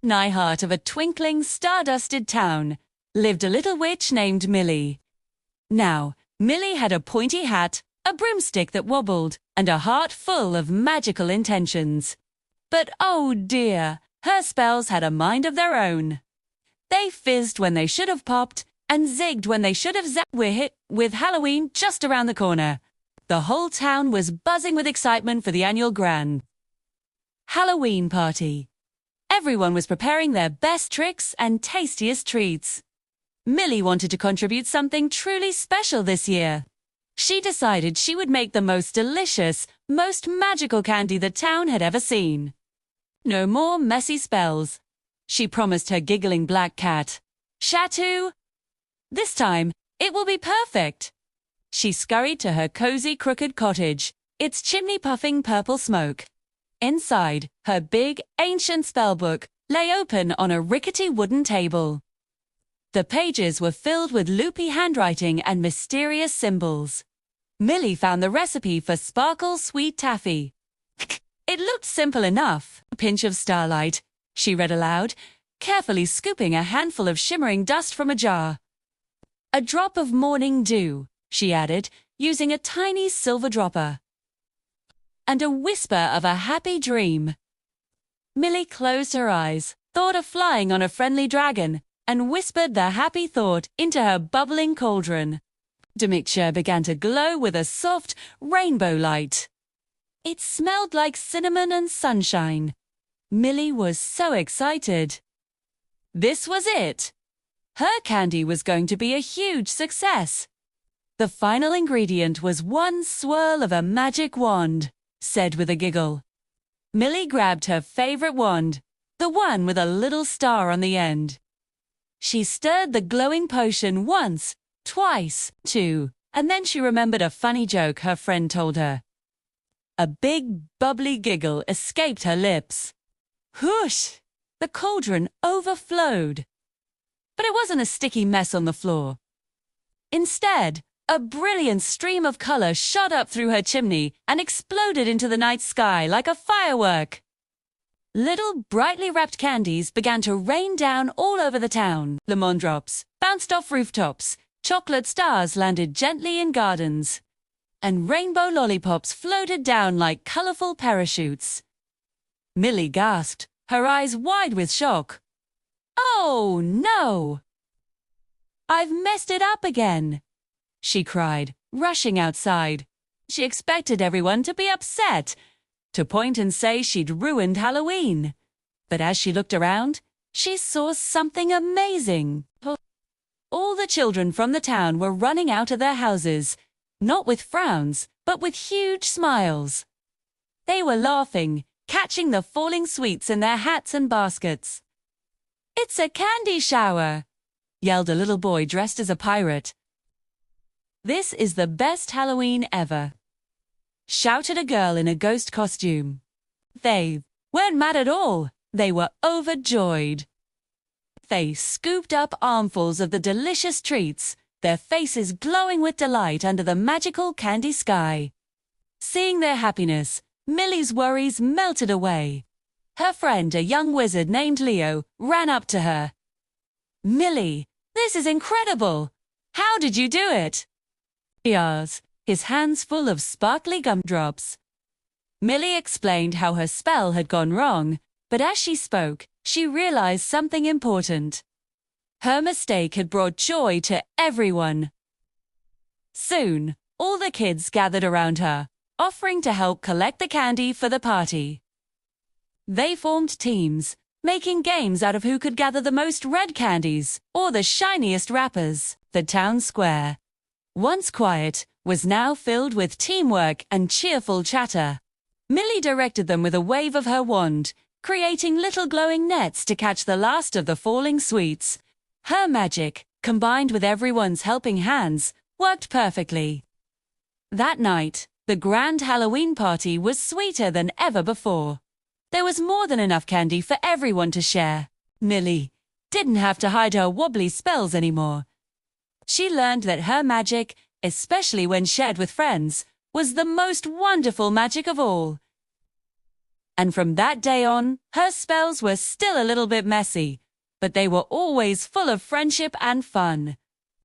nigh heart of a twinkling, star-dusted town, lived a little witch named Millie. Now, Millie had a pointy hat, a broomstick that wobbled, and a heart full of magical intentions. But oh dear, her spells had a mind of their own. They fizzed when they should have popped, and zigged when they should have zapped. With Halloween just around the corner. The whole town was buzzing with excitement for the annual grand Halloween party. Everyone was preparing their best tricks and tastiest treats. Millie wanted to contribute something truly special this year. She decided she would make the most delicious, most magical candy the town had ever seen. No more messy spells, she promised her giggling black cat. Chateau! This time, it will be perfect. She scurried to her cozy crooked cottage, its chimney puffing purple smoke. Inside, her big, ancient spellbook lay open on a rickety wooden table. The pages were filled with loopy handwriting and mysterious symbols. Millie found the recipe for sparkle sweet taffy. It looked simple enough. A pinch of starlight, she read aloud, carefully scooping a handful of shimmering dust from a jar. A drop of morning dew, she added, using a tiny silver dropper. And a whisper of a happy dream. Millie closed her eyes, thought of flying on a friendly dragon, and whispered the happy thought into her bubbling cauldron. The mixture began to glow with a soft rainbow light. It smelled like cinnamon and sunshine. Millie was so excited. This was it. Her candy was going to be a huge success. The final ingredient was one swirl of a magic wand, said with a giggle. Millie grabbed her favorite wand, the one with a little star on the end. She stirred the glowing potion once, twice, and then she remembered a funny joke her friend told her. A big, bubbly giggle escaped her lips. Whoosh! The cauldron overflowed. But it wasn't a sticky mess on the floor. Instead, a brilliant stream of color shot up through her chimney and exploded into the night sky like a firework. Little brightly wrapped candies began to rain down all over the town. Lemon drops bounced off rooftops, chocolate stars landed gently in gardens, and rainbow lollipops floated down like colorful parachutes. Millie gasped, her eyes wide with shock. Oh, no! I've messed it up again, she cried, rushing outside. She expected everyone to be upset, to point and say she'd ruined Halloween. But as she looked around, she saw something amazing. All the children from the town were running out of their houses, not with frowns, but with huge smiles. They were laughing, catching the falling sweets in their hats and baskets. It's a candy shower, yelled a little boy dressed as a pirate. This is the best Halloween ever, shouted a girl in a ghost costume. They weren't mad at all. They were overjoyed. They scooped up armfuls of the delicious treats, their faces glowing with delight under the magical candy sky. Seeing their happiness, Millie's worries melted away. Her friend, a young wizard named Leo, ran up to her. Millie, this is incredible! How did you do it? He asked, his hands full of sparkly gumdrops. Millie explained how her spell had gone wrong, but as she spoke, she realized something important. Her mistake had brought joy to everyone. Soon, all the kids gathered around her, offering to help collect the candy for the party. They formed teams, making games out of who could gather the most red candies or the shiniest wrappers. The town square, once quiet, was now filled with teamwork and cheerful chatter. Millie directed them with a wave of her wand, creating little glowing nets to catch the last of the falling sweets. Her magic, combined with everyone's helping hands, worked perfectly. That night, the grand Halloween party was sweeter than ever before. There was more than enough candy for everyone to share. Millie didn't have to hide her wobbly spells anymore. She learned that her magic, especially when shared with friends, was the most wonderful magic of all. And from that day on, her spells were still a little bit messy, but they were always full of friendship and fun.